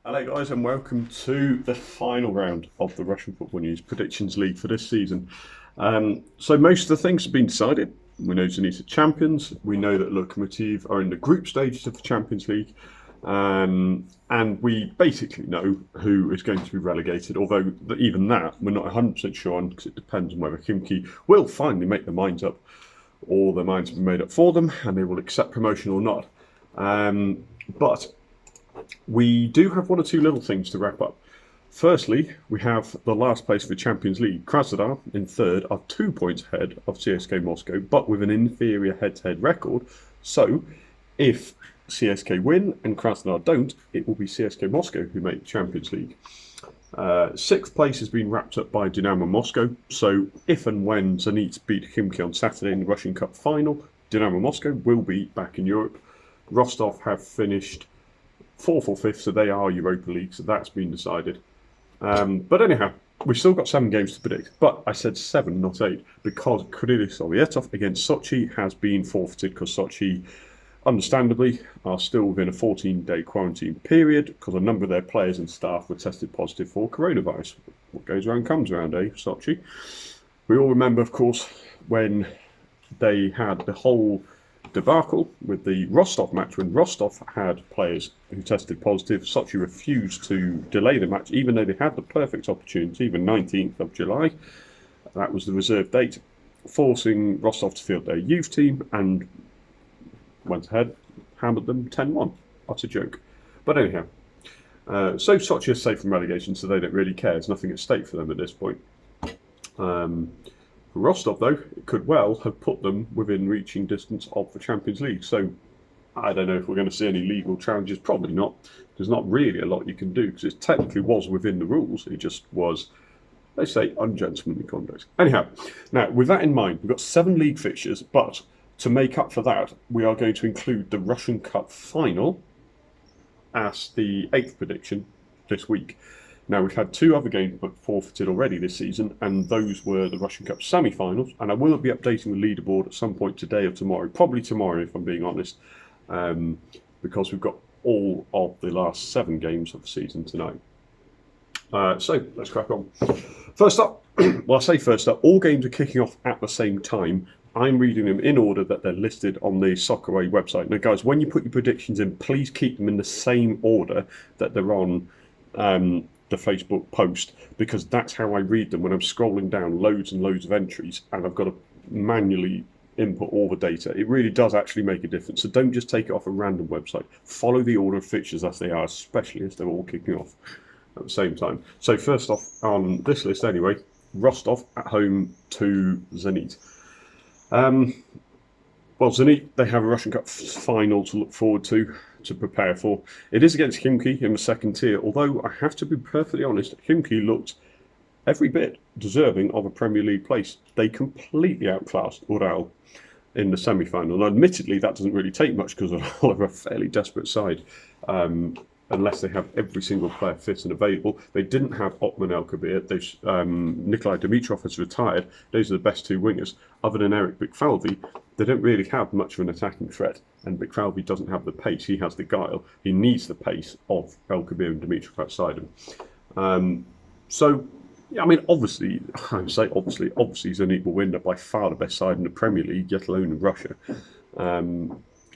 Hello guys and welcome to the final round of the Russian Football News Predictions League for this season. So most of the things have been decided. We know Zenit are champions. We know that Lokomotiv are in the group stages of the Champions League. And we basically know who is going to be relegated, although even that we're not 100% sure on because it depends on whether Khimki will finally make their minds up or their minds have been made up for them and they will accept promotion or not. But we do have one or two little things to wrap up. Firstly, we have the last place of the Champions League. Krasnodar in third are 2 points ahead of CSK Moscow, but with an inferior head-to-head record. So, if CSK win and Krasnodar don't, it will be CSK Moscow who make the Champions League. Sixth place has been wrapped up by Dynamo Moscow. So, if and when Zenit beat Khimki on Saturday in the Russian Cup final, Dynamo Moscow will be back in Europe. Rostov have finished 4th or 5th, so they are Europa League, so that's been decided. But anyhow, we've still got 7 games to predict, but I said 7, not 8, because Krylia Sovetov against Sochi has been forfeited because Sochi, understandably, are still within a 14-day quarantine period because a number of their players and staff were tested positive for coronavirus. What goes around comes around, Sochi? We all remember, of course, when they had the whole debacle with the Rostov match when Rostov had players who tested positive. Sochi refused to delay the match even though they had the perfect opportunity, the 19th of July. That was the reserve date, forcing Rostov to field their youth team and went ahead, hammered them 10-1. Utter joke. But anyhow, so Sochi is safe from relegation, so they don't really care. There's nothing at stake for them at this point. Rostov, though, it could well have put them within reaching distance of the Champions League. So I don't know if we're going to see any legal challenges. Probably not. There's not really a lot you can do because it technically was within the rules. It just was, they say, ungentlemanly conduct. Anyhow, now with that in mind, we've got 7 league fixtures, but to make up for that, we are going to include the Russian Cup final as the 8th prediction this week. Now, we've had 2 other games but forfeited already this season, and those were the Russian Cup semi-finals. And I will be updating the leaderboard at some point today or tomorrow, probably tomorrow if I'm being honest, because we've got all of the last 7 games of the season tonight. So, let's crack on. First up, well, I say first up, all games are kicking off at the same time. I'm reading them in order that they're listed on the Soccerway website. Now, guys, when you put your predictions in, please keep them in the same order that they're on the Facebook post, because that's how I read them when I'm scrolling down loads and loads of entries and I've got to manually input all the data. It really does actually make a difference. So don't just take it off a random website. Follow the order of fixtures as they are, especially as they're all kicking off at the same time. So first off on this list anyway, Rostov at home to Zenit. Well, Zenit, they have a Russian Cup final to look forward to prepare for. It is against Khimki in the second tier, although I have to be perfectly honest, Khimki looked every bit deserving of a Premier League place. They completely outclassed Ural in the semi-final. Now, admittedly, that doesn't really take much because Ural are a fairly desperate side, unless they have every single player fit and available. They didn't have Otman El-Kabir. Nikolai Dimitrov has retired. Those are the best 2 wingers. Other than Eric Bikfalvi, they don't really have much of an attacking threat. And Bikfalvi doesn't have the pace. He has the guile. He needs the pace of El-Kabir and Dimitrov outside him. So, yeah, I mean, obviously, Zenit will win. They're by far the best side in the Premier League, let alone in Russia.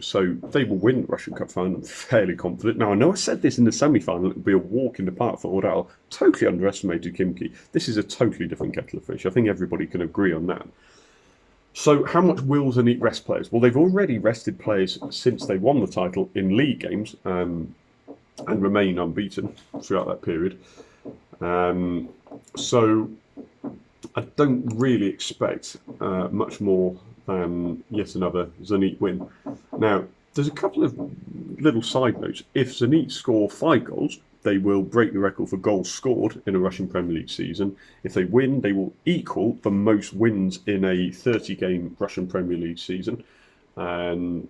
So they will win the Russian Cup final. I'm fairly confident. Now, I know I said this in the semi-final. It would be a walk in the park for Ural. Totally underestimated Khimki. This is a totally different kettle of fish. I think everybody can agree on that. So how much will Zenit rest players? Well, they've already rested players since they won the title in league games and remain unbeaten throughout that period. So I don't really expect much more than yet another Zenit win. Now, there's a couple of little side notes. If Zenit score 5 goals, they will break the record for goals scored in a Russian Premier League season. If they win, they will equal the most wins in a 30-game Russian Premier League season. And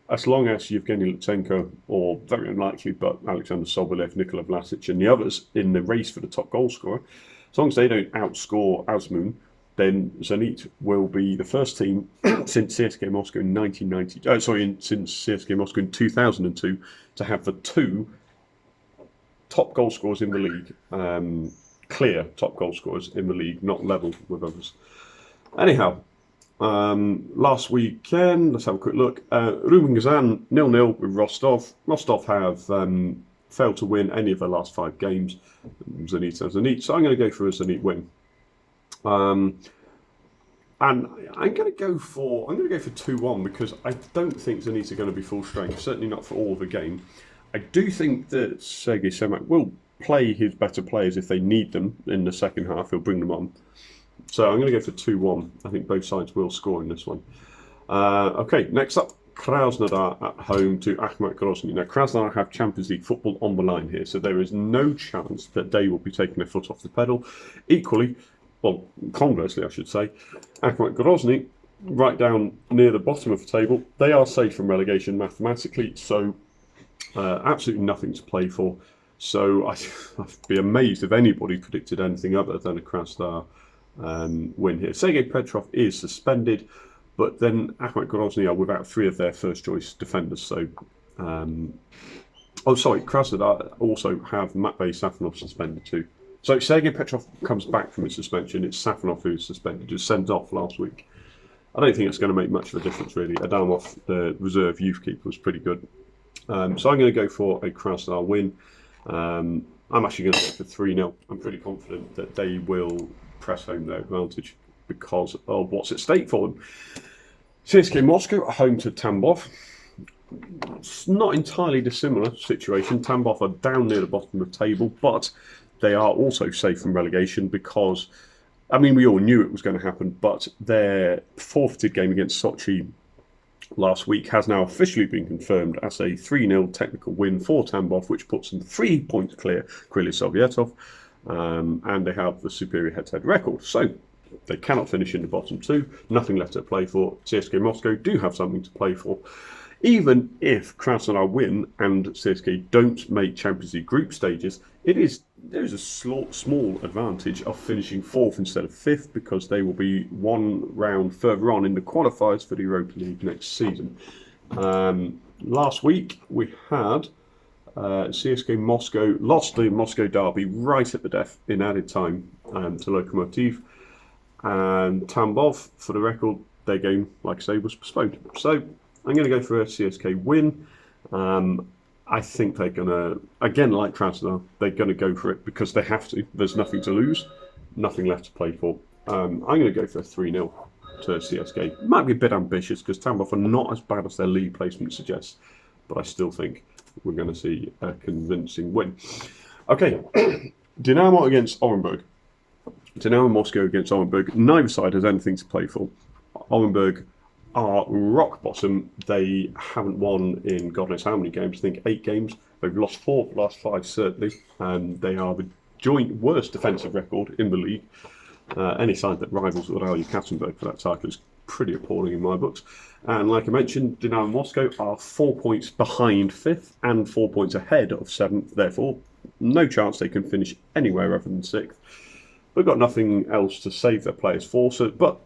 as long as Yevgeny Lutsenko, or very unlikely, but Alexander Sobolev, Nikola Vlasic and the others in the race for the top goal scorer, as long as they don't outscore Azmoun, then Zenit will be the first team since CSK Moscow in since CSK Moscow in 2002 to have the 2 top goal scorers in the league, clear top goal scorers in the league, not level with others. Anyhow, last weekend, let's have a quick look. Rubin Kazan 0-0 with Rostov. Rostov have failed to win any of their last 5 games. Zenit has Zenit, so I'm going to go for a Zenit win. And I'm going to go for 2-1 because I don't think Zenit are going to be full strength. Certainly not for all of the game. I do think that Sergei Semak will play his better players if they need them in the second half. He'll bring them on. So I'm going to go for 2-1. I think both sides will score in this one. Okay, next up, Krasnodar at home to Akhmat Grozny. Now, Krasnodar have Champions League football on the line here, so there is no chance that they will be taking their foot off the pedal. Equally, well, conversely, I should say, Akhmat Grozny, right down near the bottom of the table, they are safe from relegation mathematically, so absolutely nothing to play for. So I'd be amazed if anybody predicted anything other than a Krasnodar win here. Sergei Petrov is suspended, but then Akhmat Grozny are without 3 of their first choice defenders. So, Krasnodar also have Matvei Safonov suspended too. So Sergei Petrov comes back from his suspension. It's Safonov who's suspended, just sent off last week. I don't think it's going to make much of a difference really. Adamov, the reserve youth keeper, was pretty good. So I'm going to go for a Krasnodar win. I'm actually going to go for 3-0. I'm pretty confident that they will press home their advantage because of what's at stake for them. CSKA Moscow at home to Tambov. It's not entirely dissimilar situation. Tambov are down near the bottom of the table, but they are also safe from relegation because, I mean, we all knew it was going to happen, but their forfeited game against Sochi last week has now officially been confirmed as a 3-0 technical win for Tambov, which puts them 3 points clear, Krylia Sovetov, and they have the superior head-to-head record. So they cannot finish in the bottom 2, nothing left to play for. CSKA Moscow do have something to play for. Even if Krasnodar win and CSKA don't make Champions League group stages, there is a small advantage of finishing 4th instead of 5th because they will be 1 round further on in the qualifiers for the Europa League next season. Last week we had CSKA Moscow lost the Moscow derby right at the death in added time to Lokomotiv, and Tambov, for the record, their game, like I say, was postponed. So I'm going to go for a CSK win. I think they're going to, again, like Krasnodar, they're going to go for it because they have to. There's nothing to lose, nothing left to play for. I'm going to go for a 3-0 to CSK. Might be a bit ambitious because Tambov are not as bad as their league placement suggests, but I still think we're going to see a convincing win. Okay, Dynamo against Orenburg. Dynamo Moscow against Orenburg. Neither side has anything to play for. Orenburg are rock bottom. They haven't won in God knows how many games. I think 8 games. They've lost 4 of the last 5 certainly. They are the joint worst defensive record in the league. Any side that rivals Aurelio Katzenberg for that title is pretty appalling in my books. And like I mentioned, Dynamo Moscow are 4 points behind 5th and 4 points ahead of 7th. Therefore, no chance they can finish anywhere other than 6th. They've got nothing else to save their players for. So, but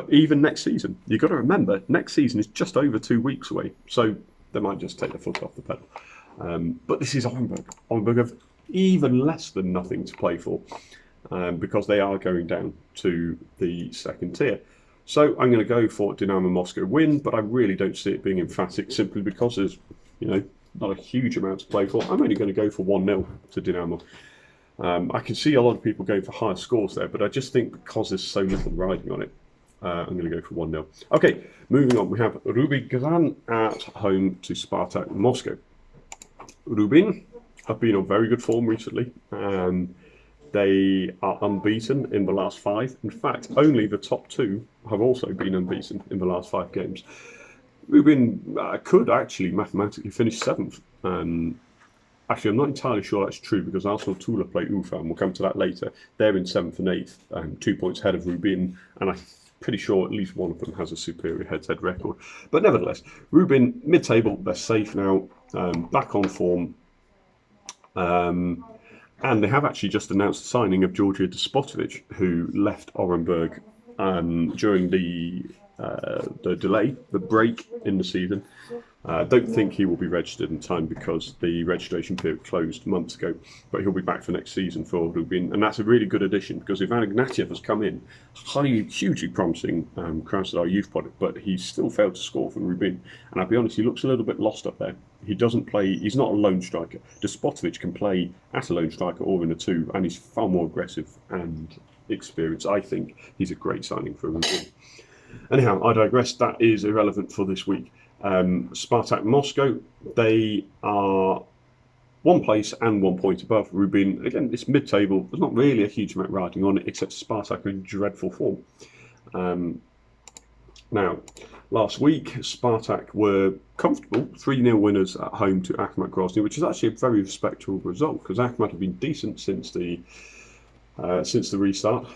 even next season, you've got to remember, next season is just over 2 weeks away. So they might just take their foot off the pedal. But this is Orenburg. Orenburg have even less than nothing to play for because they are going down to the 2nd tier. So I'm going to go for Dynamo Moscow win, but I really don't see it being emphatic simply because there's, not a huge amount to play for. I'm only going to go for 1-0 to Dynamo. I can see a lot of people going for higher scores there, but I just think because there's so little riding on it, I'm going to go for 1-0. Okay, moving on. We have Rubin Kazan at home to Spartak Moscow. Rubin have been on very good form recently. They are unbeaten in the last 5. In fact, only the top 2 have also been unbeaten in the last 5 games. Rubin could actually mathematically finish 7th. Actually, I'm not entirely sure that's true because Arsenal Tula play Ufa, and we'll come to that later. They're in 7th and 8th, 2 points ahead of Rubin, and I'm pretty sure at least one of them has a superior head-to-head record. But nevertheless, Rubin, mid-table, they're safe now, back on form. And they have actually just announced the signing of Georgia Despotovic, who left Orenburg during the the break in the season. I don't think he will be registered in time because the registration period closed months ago, but he'll be back for next season for Rubin, and that's a really good addition because Ivan Ignatiev has come in, hugely promising Krasnodar youth product, but he's still failed to score for Rubin, and I'll be honest, he looks a little bit lost up there. He doesn't play, he's not a lone striker. Despotovic can play as a lone striker or in a two, and he's far more aggressive and experienced. I think he's a great signing for Rubin. Anyhow, I digress, that is irrelevant for this week. Spartak Moscow, they are one place and 1 point above Rubin. Again, it's mid-table. There's not really a huge amount riding on it, except Spartak are in dreadful form. Now, last week, Spartak were comfortable 3-0 winners at home to Akhmat Grozny, which is actually a very respectable result because Akhmat have been decent since the restart.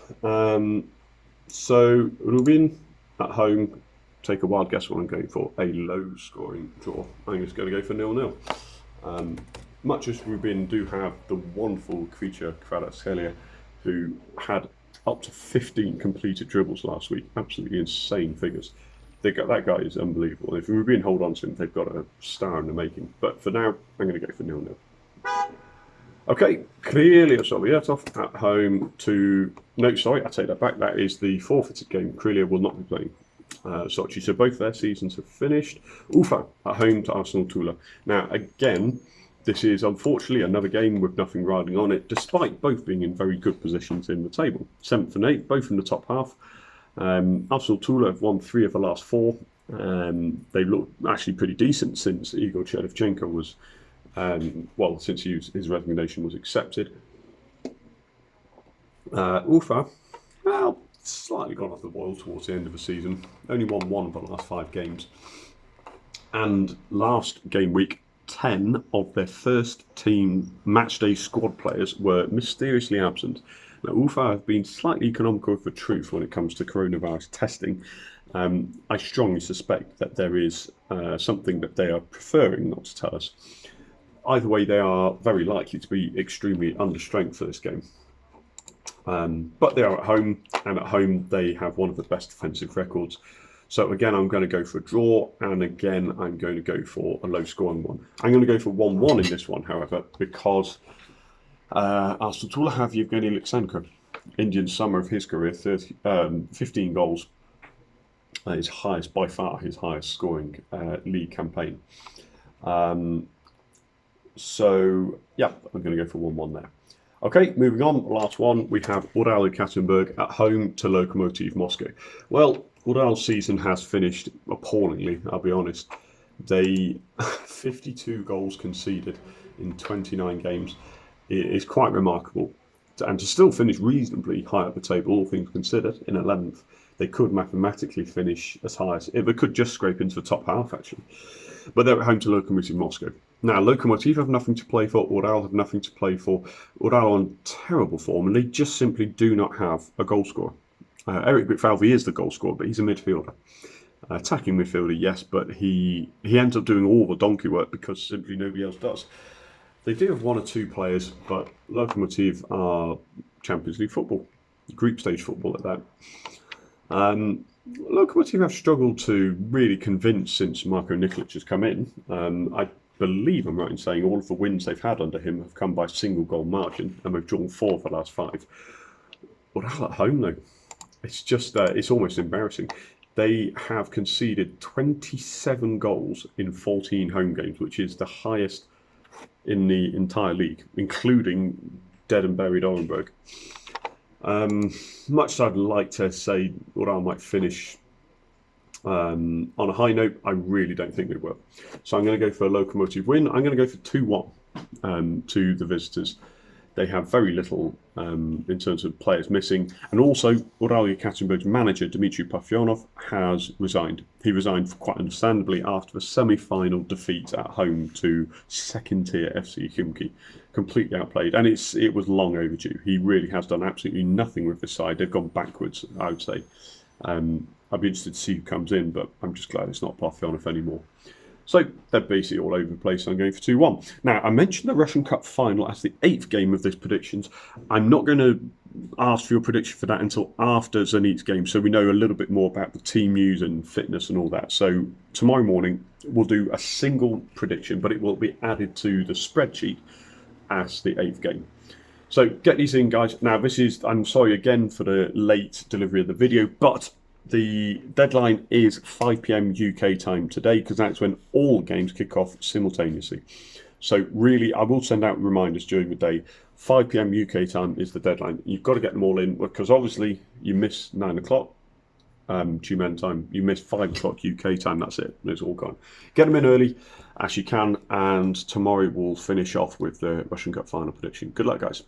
So Rubin at home. Take a wild guess what I'm going for. A low-scoring draw. I'm just going to go for 0-0. Much as Rubin do have the wonderful creature Krylia, who had up to 15 completed dribbles last week. Absolutely insane figures. That guy is unbelievable. If Rubin hold on to him, they've got a star in the making. But for now, I'm going to go for 0-0. Okay, Krylia Sovetov at home to... No, sorry, I take that back. That is the forfeited game. Krylia will not be playing Sochi. So both their seasons have finished. Ufa at home to Arsenal Tula. Now, again, this is unfortunately another game with nothing riding on it, despite both being in very good positions in the table. 7th and 8th, both in the top half. Arsenal Tula have won 3 of the last 4. They look actually pretty decent since Igor Cherevchenko was, since his resignation was accepted. Ufa, well, slightly gone off the boil towards the end of the season. Only won 1 of the last 5 games. And last game week, 10 of their first team matchday squad players were mysteriously absent. Now, Ufa have been slightly economical with the truth when it comes to coronavirus testing. I strongly suspect that there is something that they are preferring not to tell us. Either way, they are very likely to be extremely understrength for this game. But they are at home, and at home they have one of the best defensive records. So again, I'm going to go for a draw, and again, I'm going to go for a low-scoring one. I'm going to go for 1-1 in this one, however, because Arsenal Tula have Yevgeny Alexenko, Indian summer of his career, 15 goals, his highest, by far his highest scoring league campaign. So yeah, I'm going to go for 1-1 there. Okay, moving on, last one, we have Ural Ekaterinburg at home to Lokomotiv Moscow. Well, Ural's season has finished appallingly, I'll be honest. They 52 goals conceded in 29 games. It is quite remarkable. And to still finish reasonably high up the table, all things considered, in 11th, they could mathematically finish as high as... They could just scrape into the top half, actually. But they're at home to Lokomotiv Moscow. Now, Lokomotiv have nothing to play for, Ural have nothing to play for. Ural on terrible form, and they just simply do not have a goal scorer. Eric Bitfalvi is the goal scorer, but he's a midfielder. Attacking midfielder, yes, but he ends up doing all the donkey work because simply nobody else does. They do have 1 or 2 players, but Lokomotiv are Champions League football, group stage football at that. Lokomotiv have struggled to really convince since Marko Nikolic has come in. I believe I'm right in saying all of the wins they've had under him have come by single goal margin, and they've drawn 4 of the last 5. Ural at home, though, it's just it's almost embarrassing. They have conceded 27 goals in 14 home games, which is the highest in the entire league, including dead and buried Orenburg. Much as I'd like to say Ural might finish on a high note, I really don't think they will. So I'm going to go for a Lokomotiv win. I'm going to go for 2-1 to the visitors. They have very little in terms of players missing. And also, Ural Ekaterinburg's manager, Dmitry Parfyonov, has resigned. He resigned quite understandably after the semi-final defeat at home to second-tier FC Khimki. Completely outplayed. And it was long overdue. He really has done absolutely nothing with the side. They've gone backwards, I would say. I'd be interested to see who comes in, but I'm just glad it's not Parfyonov anymore. So they're basically all over the place. I'm going for 2-1. Now, I mentioned the Russian Cup final as the 8th game of this predictions. I'm not going to ask for your prediction for that until after Zenit's game, so we know a little bit more about the team use and fitness and all that. So tomorrow morning we'll do a single prediction, but it will be added to the spreadsheet as the 8th game. So get these in, guys. Now this is, I'm sorry again for the late delivery of the video, but the deadline is 5 p.m. UK time today, because that's when all games kick off simultaneously. So really, I will send out reminders during the day. 5 p.m. UK time is the deadline. You've got to get them all in, because obviously you miss 9 o'clock GMN time, you miss 5 o'clock UK time, that's it, it's all gone. Get them in early as you can, and tomorrow we'll finish off with the Russian Cup final prediction. Good luck, guys.